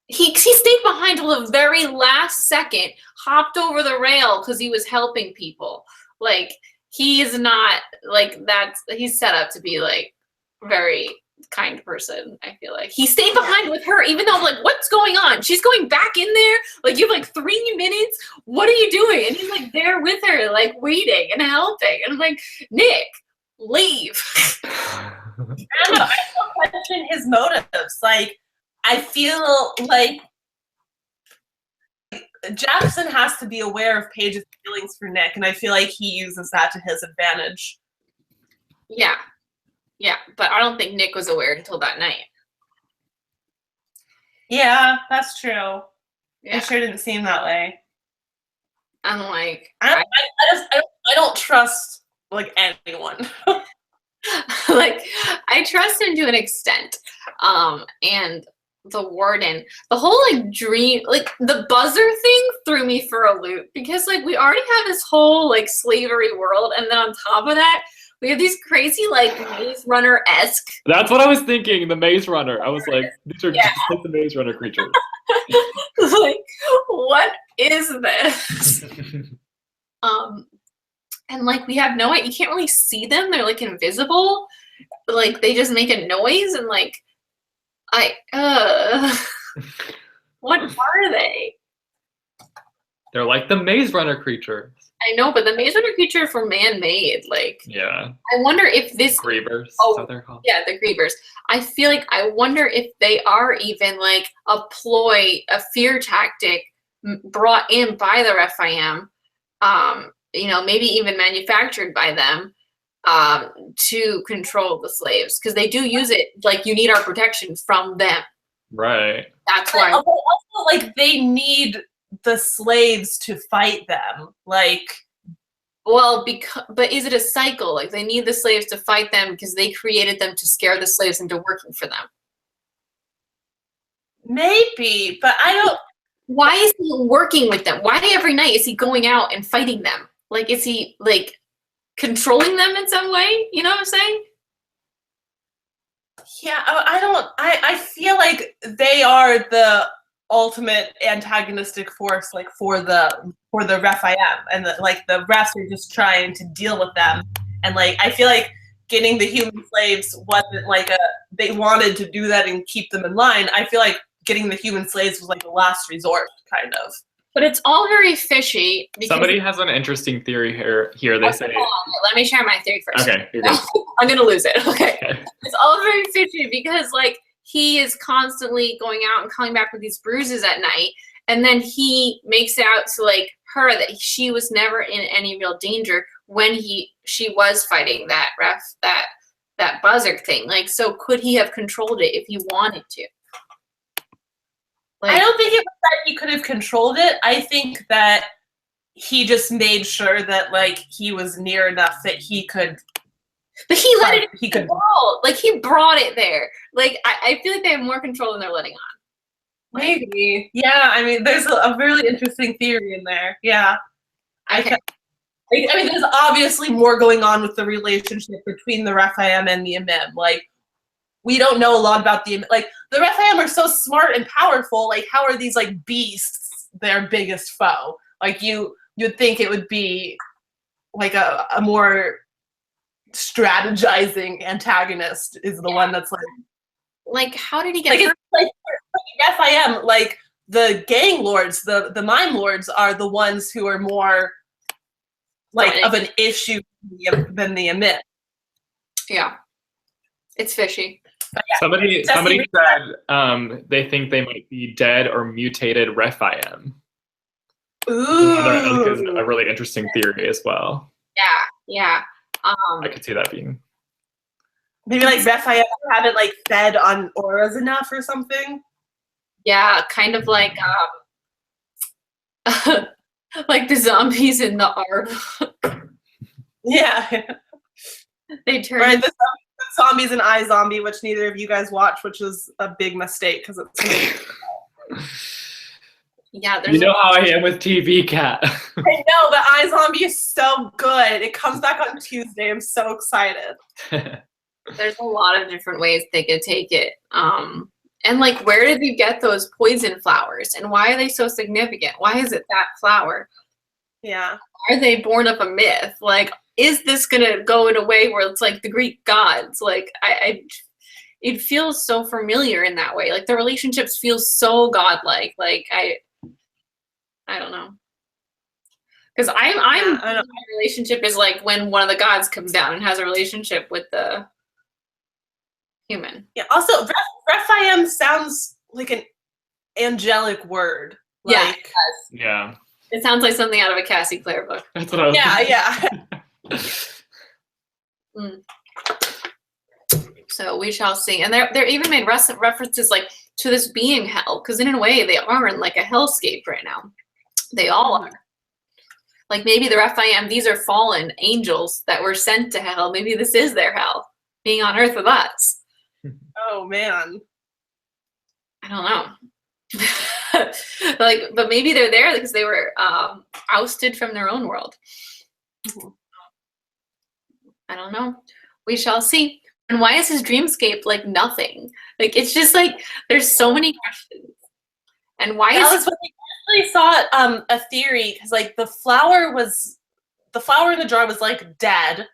he stayed behind till the very last second, hopped over the rail because he was helping people. Like he is not like he's set up to be like very kind person. I feel like he stayed behind with her even though like what's going on, she's going back in there, like you have like 3 minutes, what are you doing? And he's like there with her like waiting and helping, and I'm like, Nick, leave. I don't know, I still question his motives. Like I feel like Jackson has to be aware of Paige's feelings for Nick, and I feel like he uses that to his advantage. Yeah, but I don't think Nick was aware until that night. Yeah, that's true. Yeah. It sure didn't seem that way. I'm like, I don't trust like anyone. like I trust him to an extent. And the warden, the whole like dream, like the buzzer thing threw me for a loop because like we already have this whole like slavery world, and then on top of that, we have these crazy, like, Maze Runner-esque. That's what I was thinking, the Maze Runner. I was like, these are just like the Maze Runner creatures. Like, what is this? And like we have no, you can't really see them. They're like invisible. But, like they just make a noise and like what are they? They're like the Maze Runner creatures. I know, but the Maze Runner creatures were man-made. Like, yeah. I wonder if this Grievers. Oh, how they're called. yeah, the Grievers. I feel like I wonder if they are even like a ploy, a fear tactic brought in by the Refaim. You know, maybe even manufactured by them to control the slaves, because they do use it. Like, you need our protection from them. Right. That's why. Also, like they need the slaves to fight them, like. Well, but is it a cycle? Like they need the slaves to fight them because they created them to scare the slaves into working for them. Maybe, but I don't. Why is he working with them? Why every night is he going out and fighting them? Like, is he like controlling them in some way? You know what I'm saying? Yeah, I don't. I feel like they are the ultimate antagonistic force, like for the Refaim, and like the rest are just trying to deal with them. And like I feel like getting the human slaves wasn't like they wanted to do that and keep them in line. I feel like getting the human slaves was like the last resort, kind of. But it's all very fishy. Somebody has an interesting theory here. They say. Hold on, let me share my theory first. Okay, you're good. I'm gonna lose it. Okay. It's all very fishy because like he is constantly going out and coming back with these bruises at night, and then he makes it out to like her that she was never in any real danger when she was fighting that that buzzer thing. Like, so could he have controlled it if he wanted to? Like, I don't think it was that he could have controlled it. I think that he just made sure that like he was near enough that he could. But he let it. He could. Like he brought it there. Like I feel like they have more control than they're letting on. Maybe. Yeah. I mean, there's a really interesting theory in there. Yeah. Okay. I mean, there's obviously more going on with the relationship between the Refaim and the Amim. Like, we don't know a lot about the Refaim are so smart and powerful. Like, how are these like beasts their biggest foe? Like, you'd think it would be like a more strategizing antagonist is the one that's like how did he get like, like Refaim, like the gang lords, the mime lords are the ones who are more like of an issue than the Amim. Yeah, it's fishy. Yeah. Somebody said they think they might be dead or mutated Refaim. Ooh, a really interesting theory as well. Yeah. I could see that being. Maybe like Refaim haven't like fed on auras enough or something. Yeah, kind of like like the zombies in the art. Yeah. They turn. Right, the zombies and iZombie, which neither of you guys watched, which was a big mistake because it's. Yeah, there's. You know how I am with TV, Kat. I know, but iZombie is so good. It comes back on Tuesday. I'm so excited. There's a lot of different ways they could take it. And like, where did you get those poison flowers? And why are they so significant? Why is it that flower? Yeah. Are they born of a myth? Like, is this gonna go in a way where it's like the Greek gods? Like, it feels so familiar in that way. Like the relationships feel so godlike. Like I don't know. Because my relationship is like when one of the gods comes down and has a relationship with the human. Yeah. Also, Refaim sounds like an angelic word. Like, Yeah, it does. Yeah. It sounds like something out of a Cassie Clare book. That's what I was Yeah. So we shall see. And they're even made references like to this being hell, because in a way they are in like a hellscape right now. They all are. Like maybe the Refaim, these are fallen angels that were sent to hell. Maybe this is their hell, being on earth with us. Oh man. I don't know. But maybe they're there because they were ousted from their own world. I don't know. We shall see. And why is his dreamscape like nothing? Like it's just like there's so many questions. And why is I actually saw a theory because like the flower was the flower in the jar was like dead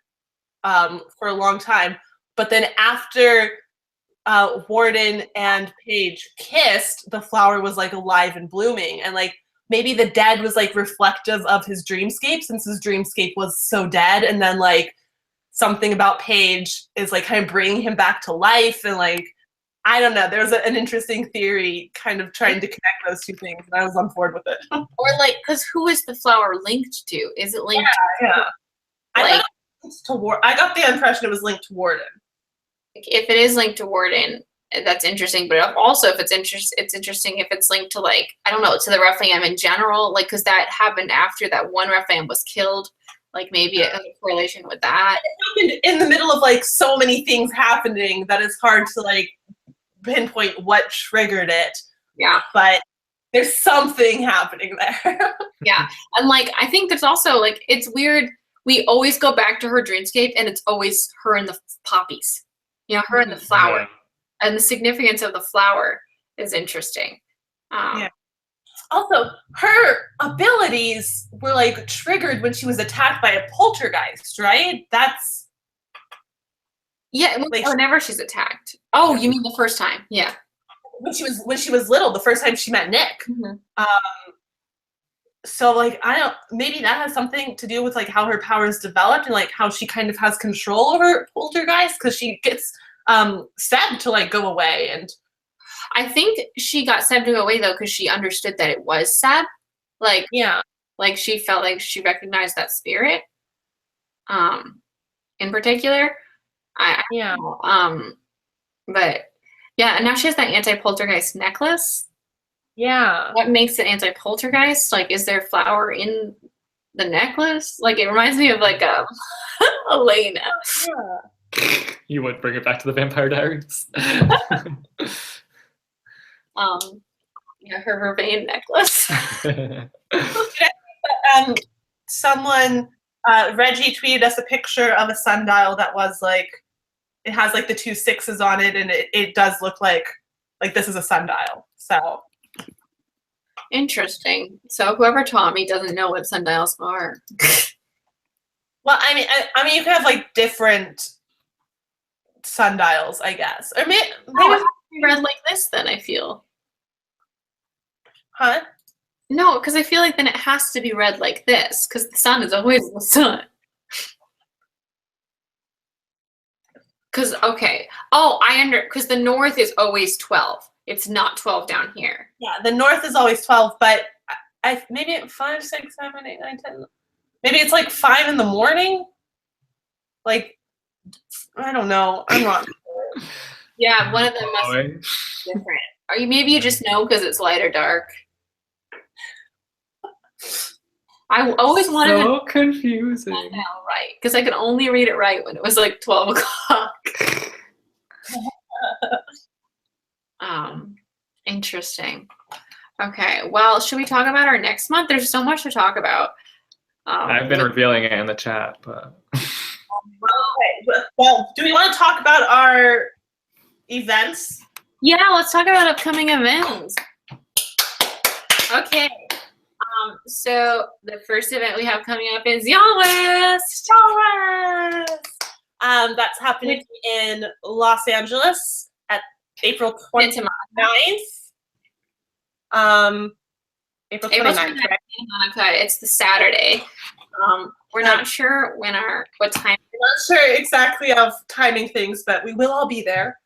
for a long time, but then after Warden and Paige kissed, the flower was like alive and blooming, and like maybe the dead was like reflective of his dreamscape, since his dreamscape was so dead, and then like something about Paige is like kind of bringing him back to life, and like I don't know, there's an interesting theory kind of trying to connect those two things, and I was on board with it. Or like, because who is the flower linked to? Is it linked Yeah. like, I got the impression it was linked to Warden. if it is linked to Warden, that's interesting. But also, if it's interesting if it's linked to, like, I don't know, to the Refaim in general, like, because that happened after that one Refaim was killed. Like, maybe it has a correlation with that. It happened in the middle of like so many things happening that it's hard to like pinpoint what triggered it. Yeah. But there's something happening there. Yeah. And like, I think there's also like, it's weird. We always go back to her dreamscape, and it's always her and the poppies. You know, her and the flower. Yeah. And the significance of the flower is interesting. Yeah. Also, her abilities were like triggered when she was attacked by a poltergeist, right? That's Yeah, like, whenever she's attacked. Oh, you mean the first time? Yeah. when she was little, the first time she met Nick. Mm-hmm. So like I don't, maybe that has something to do with like how her powers developed and like how she kind of has control over poltergeist, because she gets Seb to like go away, and I think she got Seb to go away though because she understood that it was Seb. Like, yeah. like she felt like she recognized that spirit. In particular. I Yeah. don't know. But yeah, and now she has that anti-poltergeist necklace. Yeah. What makes it anti-poltergeist? Like, is there flower in the necklace? Like, it reminds me of like Elena. Yeah. You would bring it back to the Vampire Diaries. Yeah, her Refaim necklace. Someone, Reggie tweeted us a picture of a sundial that was like, it has like the 2 6s on it, and it does look like this is a sundial. So Interesting. So whoever taught me doesn't know what sundials are. well, I mean, you can have like different sundials, I guess, or maybe Oh, it has to be read like this then, I feel. huh? No, because I feel like then it has to be read like this, because the sun is always the sun. Because, okay. Oh, because the north is always 12. It's not 12 down here. Yeah, the north is always 12, but I maybe 5, 6, 7, 8, 9, 10. Maybe it's like 5 in the morning. Like, I don't know. I'm not sure. Yeah, one of them must be different. Or maybe you just know because it's light or dark. I always wanted to So confusing. know right, because I could only read it right when it was like 12 o'clock. Interesting. Okay, well, should we talk about our next month? There's so much to talk about. I've been revealing it in the chat, but Okay, well, do we want to talk about our events? Yeah, let's talk about upcoming events. Okay. So the first event we have coming up is YALL West. That's happening in Los Angeles at April 29th. April 29th. Right? Hanukkah. It's the Saturday. We're not sure what time. We're not sure exactly of timing things, but we will all be there.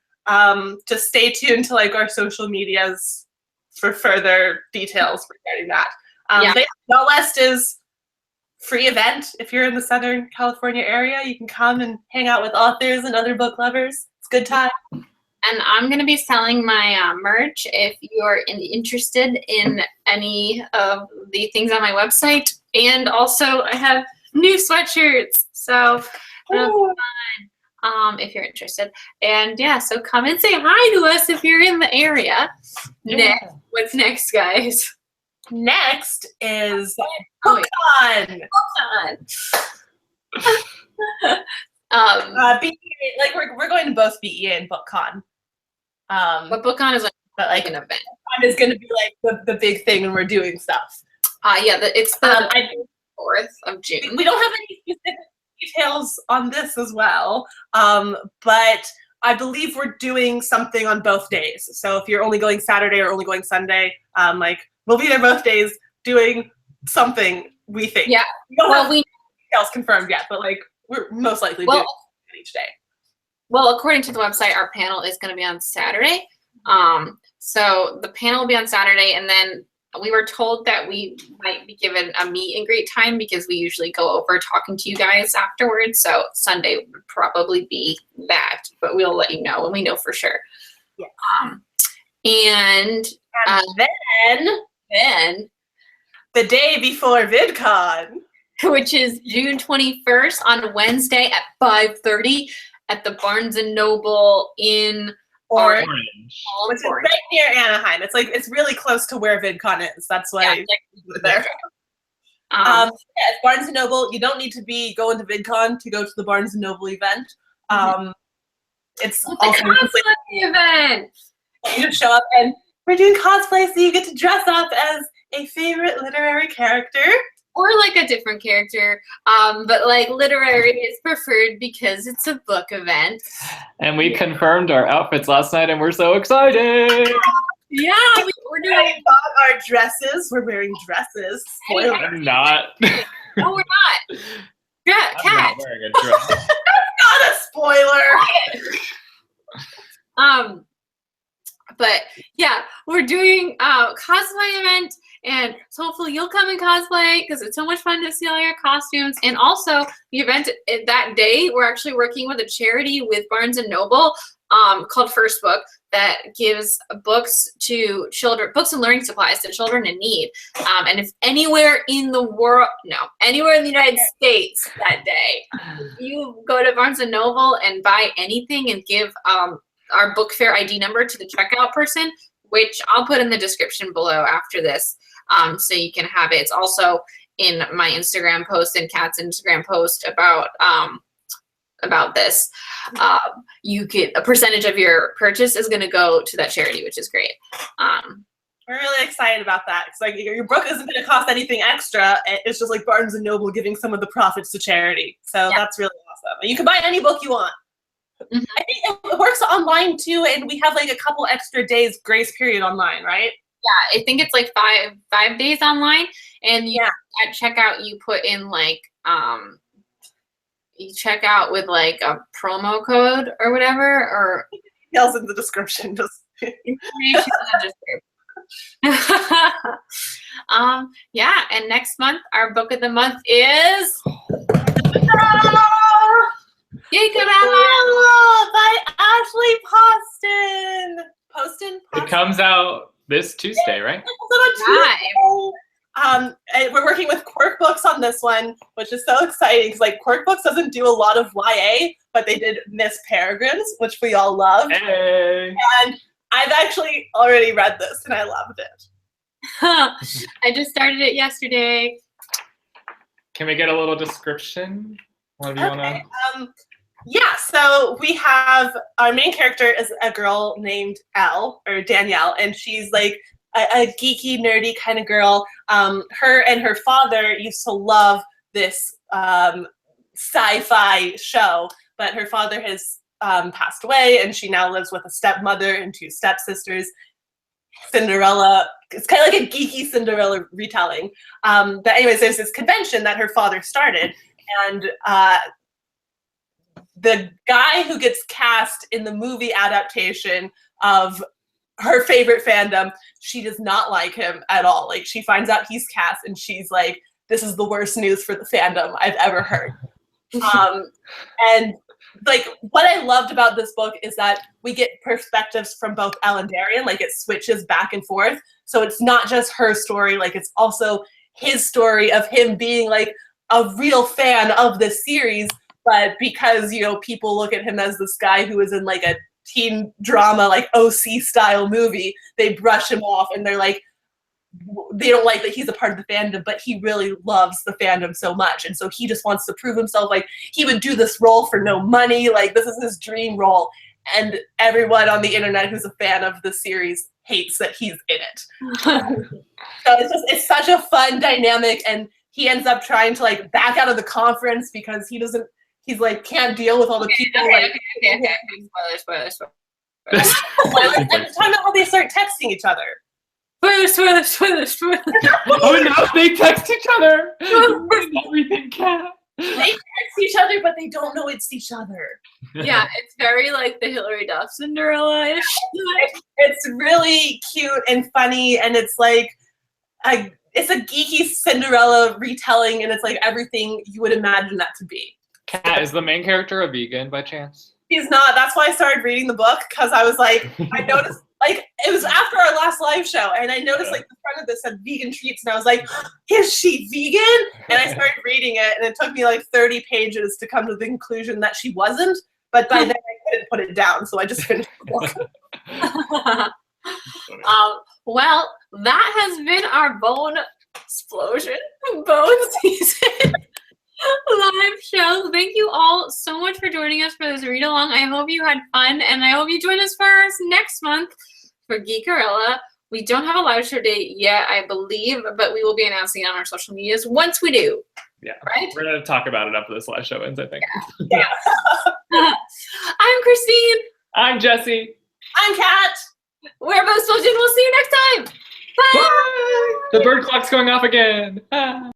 Just stay tuned to like our social medias for further details regarding that. YALL West is free event. If you're in the Southern California area, you can come and hang out with authors and other book lovers. It's a good time. And I'm going to be selling my merch if you're interested in any of the things on my website. And also, I have new sweatshirts. So it'll be fun if you're interested. And yeah, so come and say hi to us if you're in the area. Yeah. What's next, guys? Next is Oh, BOOKCON. Like we're going to both BEA and BOOKCON. But BOOKCON is But like an event. BOOKCON is going to be like the big thing when we're doing stuff. Yeah, it's the 4th of June. We don't have any specific details on this as well, but I believe we're doing something on both days. So if you're only going Saturday or only going Sunday, like we'll be there both days doing something, we think. Yeah. We don't have details confirmed yet, but like we're most likely doing it each day. Well, according to the website, our panel is going to be on Saturday. So the panel will be on Saturday, and then we were told that we might be given a meet and greet time because we usually go over talking to you guys afterwards. So Sunday would probably be that, but we'll let you know when we know for sure. Yeah. And then the day before VidCon, which is June 21st on Wednesday at 5:30 at the Barnes & Noble in Orange. Which is right near Anaheim. It's really close to where VidCon is. That's why we're there. At Barnes & Noble, you don't need to be going to VidCon to go to the Barnes & Noble event. It's also a cosplay event. You just show up and we're doing cosplay, so you get to dress up as a favorite literary character. Or like a different character, but like literary is preferred because it's a book event. And we confirmed our outfits last night, and we're so excited. Yeah, we're doing our dresses. We're wearing dresses. Spoiler. I'm not. No, we're not. Yeah, I'm Cat. not wearing a dress. Not a spoiler. But yeah, we're doing a cosplay event, and so hopefully you'll come and cosplay because it's so much fun to see all your costumes. And also the event that day, we're actually working with a charity with Barnes & Noble called First Book that gives books to children, books and learning supplies to children in need. And if anywhere in the world, anywhere in the United States that day, you go to Barnes & Noble and buy anything and give our book fair ID number to the checkout person, which I'll put in the description below after this, so you can have it. It's also in my Instagram post and Kat's Instagram post about this. You get a percentage of your purchase is going to go to that charity, which is great. We're really excited about that. It's like your book isn't going to cost anything extra. It's just like Barnes & Noble giving some of the profits to charity. So that's really awesome. And you can buy any book you want. I think it works online too, and we have like a couple extra days grace period online, right? Yeah, I think it's like five days online, and at checkout you put in like you check out with like a promo code or whatever, or details in the description. Just information in the description. Yeah, and next month our book of the month is GEEKERELLA by Ashley POSTON. POSTON? It comes out this Tuesday, right? And we're working with Quirk Books on this one, which is so exciting because like Quirk Books doesn't do a lot of YA, but they did Miss Peregrine's, which we all loved. Hey. And I've actually already read this and I loved it. I just started it yesterday. Can we get a little description? What do you want to? Yeah, so we have our main character is a girl named Elle, or Danielle, and she's like a geeky, nerdy kind of girl. Her and her father used to love this sci-fi show, but her father has passed away, and she now lives with a stepmother and two stepsisters. Cinderella, it's kind of like a geeky Cinderella retelling. But anyways, there's this convention that her father started, and the guy who gets cast in the movie adaptation of her favorite fandom, she does not like him at all. Like, she finds out he's cast and she's like, this is the worst news for the fandom I've ever heard. And like, what I loved about this book is that we get perspectives from both Elle and Darian. Like, it switches back and forth. So it's not just her story, like it's also his story of him being like a real fan of this series, but because, you know, people look at him as this guy who is in like a teen drama, like OC style movie, they brush him off and they're like, they don't like that he's a part of the fandom, but he really loves the fandom so much. And so he just wants to prove himself. Like, he would do this role for no money. Like, this is his dream role. And everyone on the internet who's a fan of the series hates that he's in it. So it's such a fun dynamic, and he ends up trying to like back out of the conference because he's like can't deal with all the people. Okay. Spoilers. Let's talk about how they start texting each other. Spoilers. Oh no, they text each other. Everything cat. They text each other, but they don't know it's each other. Yeah, it's very like the Hillary Duff Cinderella-ish. It's really cute and funny, and it's like it's a geeky Cinderella retelling, and it's like everything you would imagine that to be. Cat, is the main character a vegan by chance? He's not. That's why I started reading the book, because I was like, I noticed, like, it was after our last live show, and I noticed, like, the front of this said vegan treats, and I was like, is she vegan? And I started reading it, and it took me, like, 30 pages to come to the conclusion that she wasn't, but by then I couldn't put it down, so I just finished the book. Well, that has been our bone season live show. Thank you all so much for joining us for this read along. I hope you had fun, and I hope you join us for us next month for GEEKERELLA. We don't have a live show date yet, I believe, but we will be announcing it on our social medias once we do. Yeah, right. We're gonna talk about it after this live show ends, I think. Yeah. I'm Christine. I'm Jesse. I'm Kat. We're Booksplosion. We'll see you next time. Bye. Bye. The bird clock's going off again. Ah.